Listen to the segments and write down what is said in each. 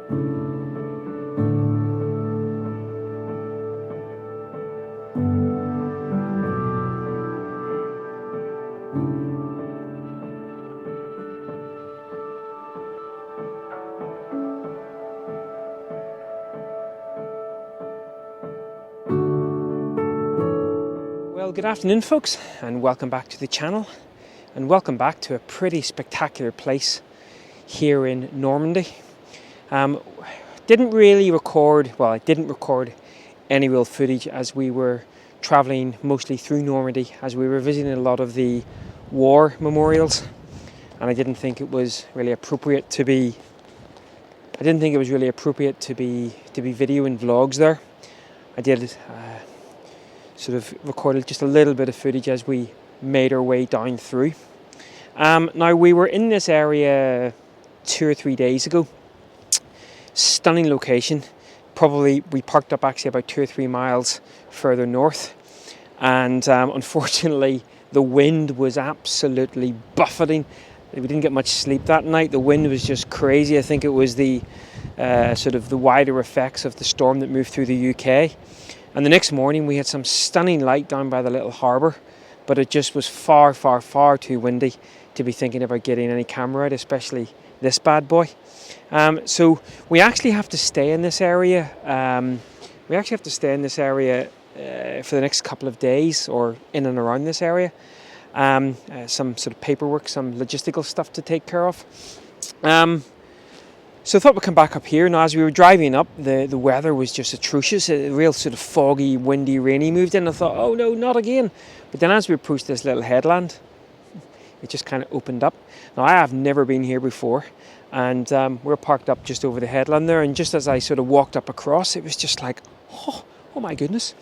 Well, good afternoon folks, and welcome back to the channel, and welcome back to a pretty spectacular place here in Normandy. Didn't record any real footage as we were travelling mostly through Normandy, as we were visiting a lot of the war memorials, and I didn't think it was really appropriate to be videoing vlogs there. I did sort of recorded just a little bit of footage as we made our way down through. Now, we were in this area 2 or 3 days ago. Stunning location. Probably we parked up actually about 2 or 3 miles further north, and unfortunately the wind was absolutely buffeting. We didn't get much sleep that night. The wind was just crazy. I think it was the sort of the wider effects of the storm that moved through the UK. And the next morning we had some stunning light down by the little harbour, but it just was far, far, far too windy to be thinking about getting any camera out, especially this bad boy. So we actually have to stay in this area. For the next couple of days, or in and around this area. Some sort of paperwork, some logistical stuff to take care of. So I thought we'd come back up here. Now, as we were driving up, the weather was just atrocious. A real sort of foggy, windy, rainy moved in. I thought, oh no, not again. But then as we approached this little headland, it just kind of opened up. Now, I have never been here before, and we're parked up just over the headland there. And just as I sort of walked up across, it was just like, oh my goodness.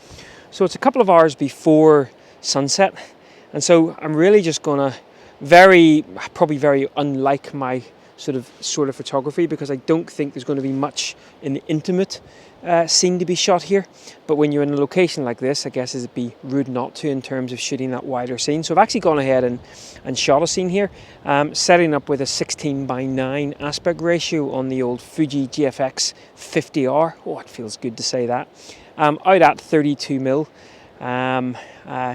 So it's a couple of hours before sunset. And so I'm really just gonna probably very unlike my sort of photography, because I don't think there's going to be much in the intimate scene to be shot here. But when you're in a location like this, I guess it'd be rude not to in terms of shooting that wider scene. So I've actually gone ahead and shot a scene here, setting up with a 16:9 aspect ratio on the old Fuji GFX 50R. Oh, it feels good to say that. Out at 32mm,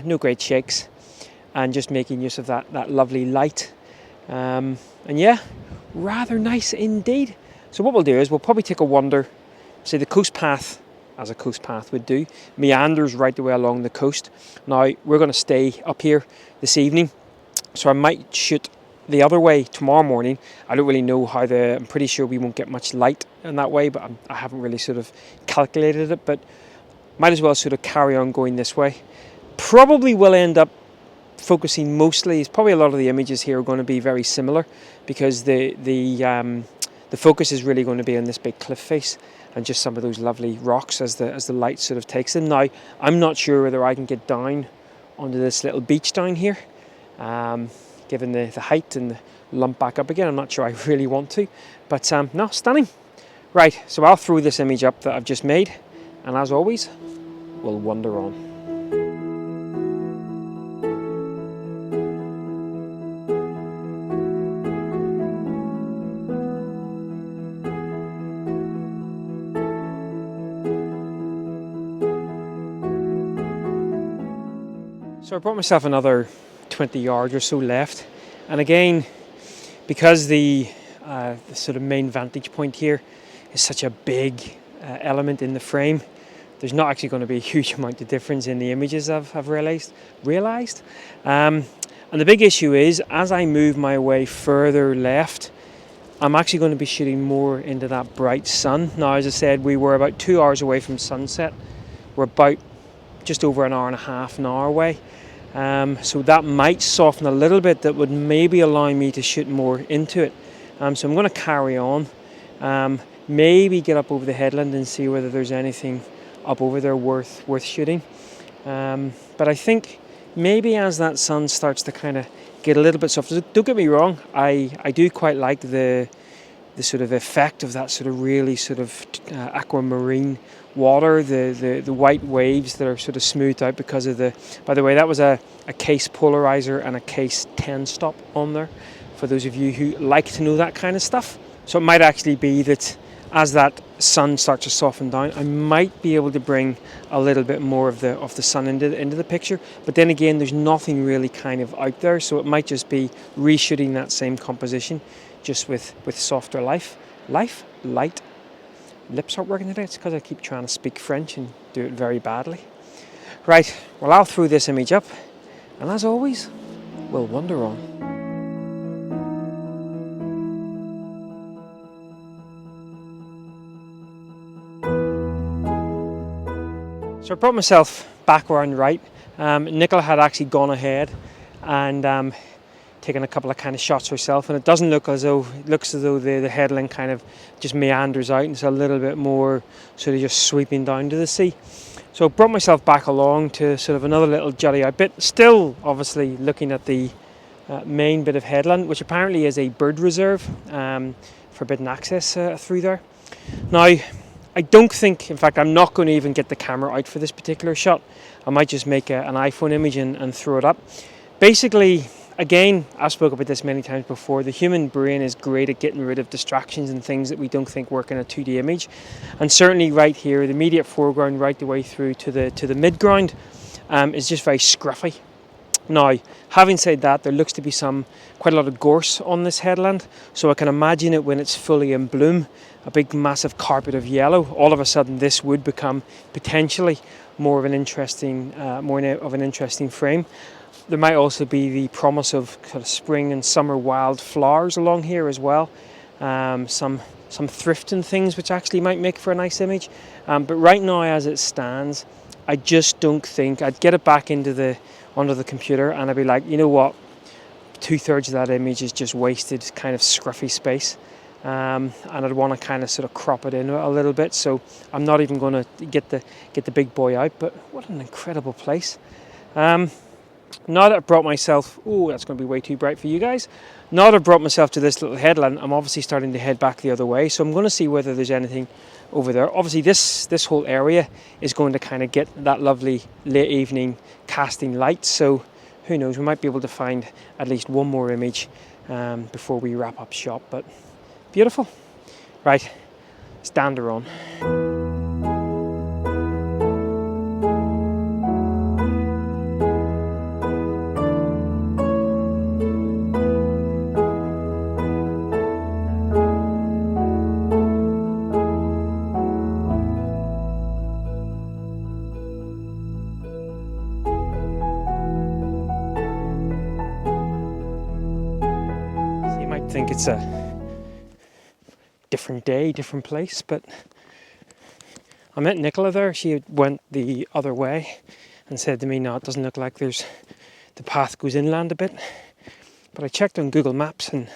no great shakes, and just making use of that lovely light. And yeah, rather nice indeed. So what we'll do is we'll probably take a wander, say the coast path, as a coast path would do, meanders right the way along the coast. Now, we're going to stay up here this evening, so I might shoot the other way tomorrow morning. I don't really know I'm pretty sure we won't get much light in that way, but I haven't really sort of calculated it, but might as well sort of carry on going this way. Probably will end up focusing mostly, probably a lot of the images here are going to be very similar, because the focus is really going to be on this big cliff face and just some of those lovely rocks as the light sort of takes them. Now, I'm not sure whether I can get down onto this little beach down here, given the height and the lump back up again. I'm not sure I really want to, but no, stunning. Right, so I'll throw this image up that I've just made, and as always, we'll wander on. So I brought myself another 20 yards or so left, and again, because the sort of main vantage point here is such a big element in the frame, there's not actually going to be a huge amount of difference in the images I've realised. And the big issue is, as I move my way further left, I'm actually going to be shooting more into that bright sun. Now, as I said, we were about 2 hours away from sunset. We're about just over an hour and a half, an hour away. So that might soften a little bit. That would maybe allow me to shoot more into it. So I'm going to carry on. Maybe get up over the headland and see whether there's anything up over there worth shooting. But I think maybe as that sun starts to kind of get a little bit softer, don't get me wrong, I do quite like the sort of effect of that sort of really sort of aquamarine water, the white waves that are sort of smoothed out because of by the way, that was a case polarizer and a case 10 stop on there, for those of you who like to know that kind of stuff. So it might actually be that as that sun starts to soften down, I might be able to bring a little bit more of the sun into the picture. But then again, there's nothing really kind of out there, so it might just be reshooting that same composition, just with softer light. Lips aren't working today. It's because I keep trying to speak French and do it very badly. Right, well, I'll throw this image up, and as always, we'll wander on. So I brought myself back around right. Nicola had actually gone ahead and taken a couple of kind of shots herself, and it doesn't look as though, it looks as though the headland kind of just meanders out and it's a little bit more sort of just sweeping down to the sea. So I brought myself back along to sort of another little jolly out bit, still obviously looking at the main bit of headland, which apparently is a bird reserve, forbidden access through there. Now, I don't think, in fact, I'm not going to even get the camera out for this particular shot. I might just make an iPhone image and throw it up. Basically, again, I've spoken about this many times before, the human brain is great at getting rid of distractions and things that we don't think work in a 2D image. And certainly right here, the immediate foreground right the way through to the midground is just very scruffy. Now, having said that, there looks to be quite a lot of gorse on this headland, so I can imagine it when it's fully in bloom, a big massive carpet of yellow. All of a sudden this would become potentially more of an interesting frame. There might also be the promise of kind of spring and summer wild flowers along here as well. Some thrift and things which actually might make for a nice image. But right now as it stands, I just don't think I'd get it back onto the computer and I'd be like, you know what, 2/3 of that image is just wasted kind of scruffy space. And I'd want to kind of sort of crop it in a little bit, so I'm not even going to get the big boy out. But what an incredible place. Now that I've brought myself, that's going to be way too bright for you guys. Now that I've brought myself to this little headland, I'm obviously starting to head back the other way, so I'm going to see whether there's anything over there. Obviously this whole area is going to kind of get that lovely late evening casting light, so who knows, we might be able to find at least one more image before we wrap up shop. But beautiful. Right, stand her on. So you might think it's a different day, different place, but I met Nicola there. She went the other way and said to me, no, it doesn't look like the path goes inland a bit. But I checked on Google Maps and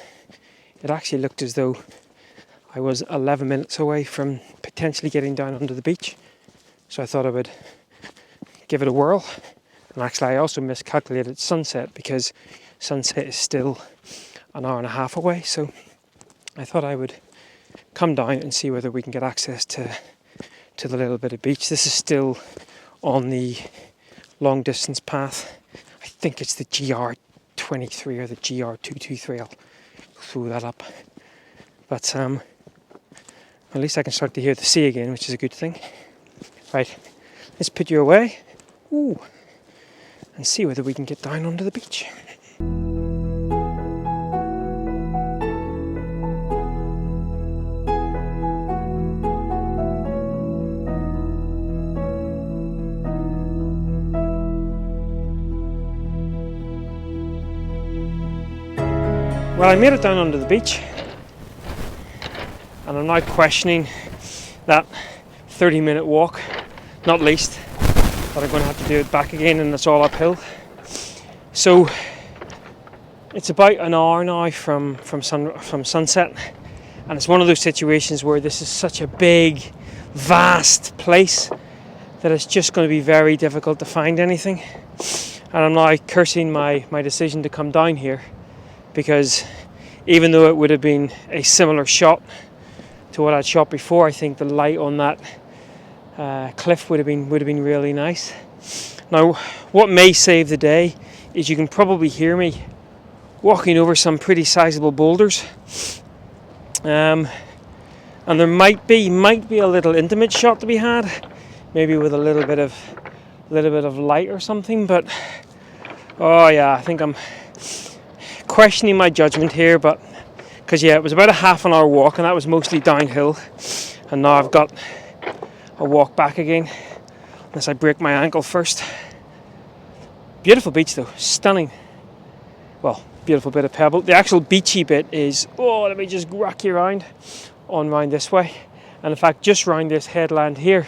it actually looked as though I was 11 minutes away from potentially getting down onto the beach. So I thought I would give it a whirl. And actually I also miscalculated sunset, because sunset is still an hour and a half away. So I thought I would come down and see whether we can get access to the little bit of beach. This is still on the long distance path. I think it's the GR23 or the GR223. I'll throw that up. But at least I can start to hear the sea again, which is a good thing. Right, let's put you away. And see whether we can get down onto the beach. Well, I made it down onto the beach, and I'm now questioning that 30-minute walk, not least, but I'm going to have to do it back again, and it's all uphill. So it's about an hour now from sunset, and it's one of those situations where this is such a big, vast place that it's just going to be very difficult to find anything. And I'm now cursing my decision to come down here, because even though it would have been a similar shot to what I'd shot before, I think the light on that cliff would have been really nice. Now, what may save the day is you can probably hear me walking over some pretty sizable boulders. And And there might be a little intimate shot to be had, maybe with a little bit of light or something. But oh yeah, I think I'm questioning my judgment here. But because yeah, it was about a half an hour walk, and that was mostly downhill, and now I've got a walk back again, unless I break my ankle first. Beautiful beach though, stunning. Well, beautiful bit of pebble. The actual beachy bit is, oh, let me just rock you around this way. And in fact, just round this headland here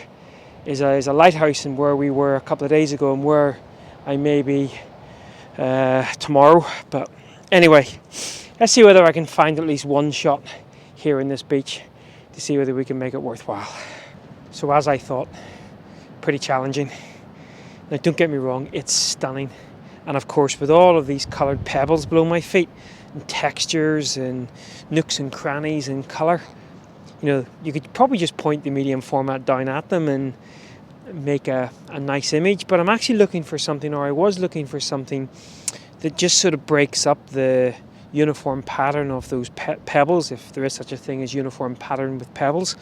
is a lighthouse, and where we were a couple of days ago, and where I may be tomorrow. But anyway, let's see whether I can find at least one shot here in this beach to see whether we can make it worthwhile. So as I thought, pretty challenging. Now don't get me wrong, it's stunning. And of course, with all of these coloured pebbles below my feet, and textures and nooks and crannies and colour, you know, you could probably just point the medium format down at them and make a nice image. But I'm actually looking for something, or I was looking for something that just sort of breaks up the uniform pattern of those pebbles, if there is such a thing as uniform pattern with pebbles.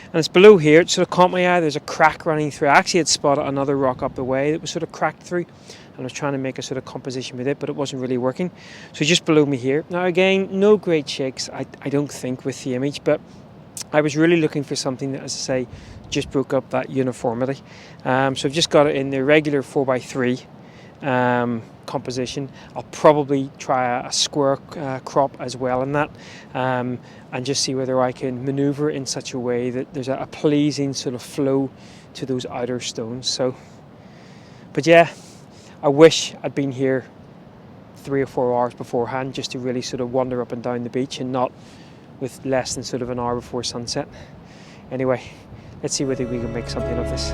And it's below here. It sort of caught my eye. There's a crack running through. I actually had spotted another rock up the way that was sort of cracked through, and I was trying to make a sort of composition with it, but it wasn't really working. So just below me here. Now again, no great shakes, I don't think, with the image, but I was really looking for something that, as I say, just broke up that uniformity. So I've just got it in the regular 4x3 composition. I'll probably try a square crop as well in that, and just see whether I can maneuver in such a way that there's a pleasing sort of flow to those outer stones. So, but yeah, I wish I'd been here 3 or 4 hours beforehand, just to really sort of wander up and down the beach, and not with less than sort of an hour before sunset. Anyway, let's see whether we can make something of this.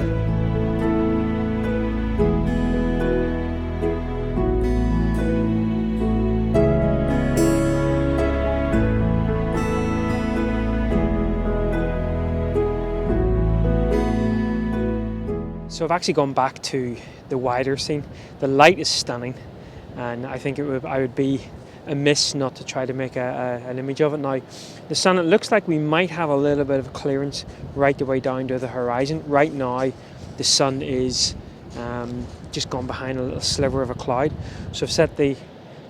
So I've actually gone back to the wider scene. The light is stunning, and I think I would be amiss not to try to make an image of it. Now, the sun, it looks like we might have a little bit of clearance right the way down to the horizon. Right now, the sun is just gone behind a little sliver of a cloud. So I've set the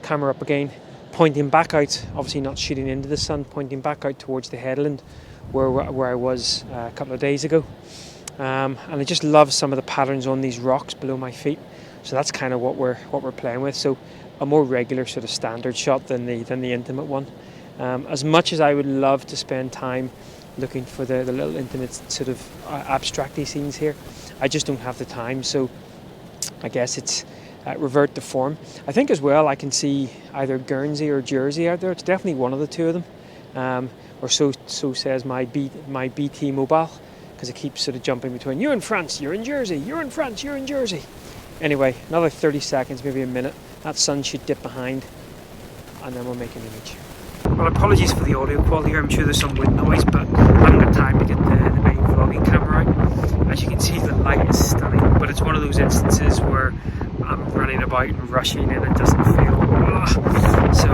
camera up again, pointing back out, obviously not shooting into the sun, pointing back out towards the headland where I was a couple of days ago. And I just love some of the patterns on these rocks below my feet. So that's kind of what we're playing with. So a more regular sort of standard shot than the intimate one. As much as I would love to spend time looking for the little intimate sort of abstracty scenes here, I just don't have the time. So I guess it's revert to form. I think as well I can see either Guernsey or Jersey out there. It's definitely one of the two of them, or so says my BT mobile, because it keeps sort of jumping between, you're in France, you're in Jersey, you're in France, you're in Jersey. Anyway, another 30 seconds, maybe a minute. That sun should dip behind, and then we'll make an image. Well, apologies for the audio quality here. I'm sure there's some wind noise, but I haven't got time to get the main vlogging camera out. As you can see, the light is stunning, but it's one of those instances where I'm running about and rushing, and it doesn't feel... So,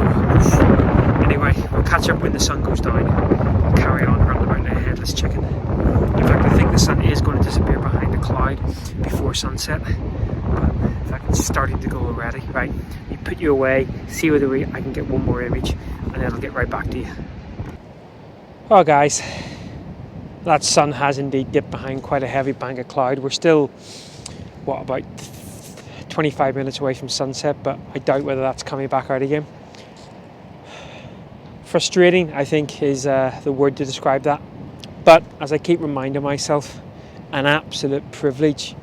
anyway, we'll catch up when the sun goes down. I'll carry on running about like a headless chicken. In fact, I think the sun is going to disappear behind the cloud before sunset. But in fact, it's starting to go already. Right, you put you away, see whether I can get one more image, and then I'll get right back to you. Oh guys, that sun has indeed dipped behind quite a heavy bank of cloud. We're still, about 25 minutes away from sunset, but I doubt whether that's coming back out again. Frustrating, I think, is the word to describe that. But as I keep reminding myself, an absolute privilege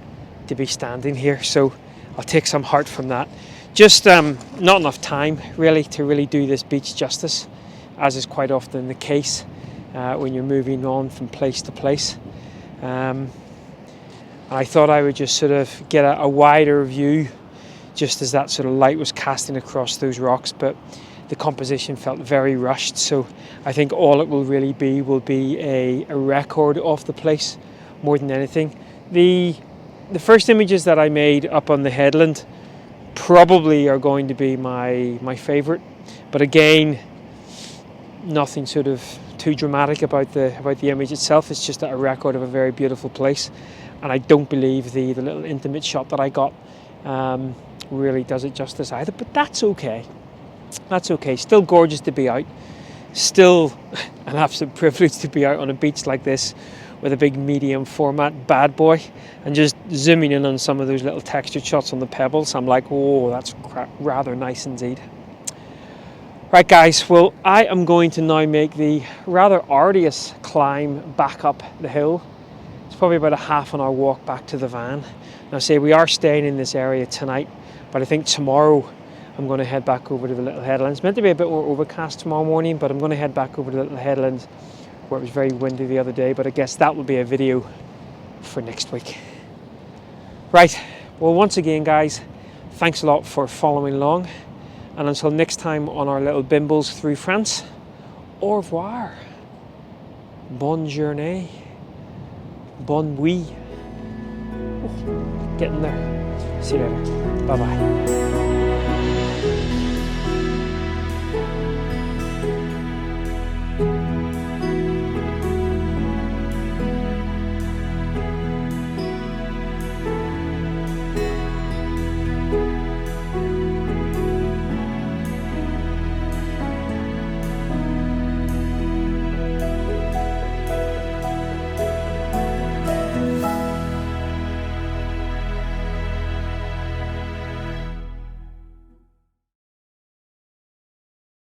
to be standing here. So I'll take some heart from that. Just not enough time really to really do this beach justice, as is quite often the case when you're moving on from place to place. And I thought I would just sort of get a wider view just as that sort of light was casting across those rocks, but the composition felt very rushed. So I think all it will really be a record of the place more than anything. The first images that I made up on the headland probably are going to be my favourite, but again, nothing sort of too dramatic about the image itself. It's just a record of a very beautiful place, and I don't believe the little intimate shot that I got really does it justice either. But that's okay. That's okay. Still gorgeous to be out. Still an absolute privilege to be out on a beach like this with a big medium format bad boy, and just zooming in on some of those little textured shots on the pebbles. I'm like, oh, that's rather nice indeed. Right guys, well, I am going to now make the rather arduous climb back up the hill. It's probably about a half an hour walk back to the van. Now say we are staying in this area tonight, but I think tomorrow I'm going to head back over to the Little Headlands. It's meant to be a bit more overcast tomorrow morning, but I'm going to head back over to the Little Headlands where it was very windy the other day, but I guess that will be a video for next week. Right, well, once again guys, thanks a lot for following along, and until next time on our little bimbles through France, au revoir, bonne journée, bonne nuit. Oh, getting there. See you later. Bye bye.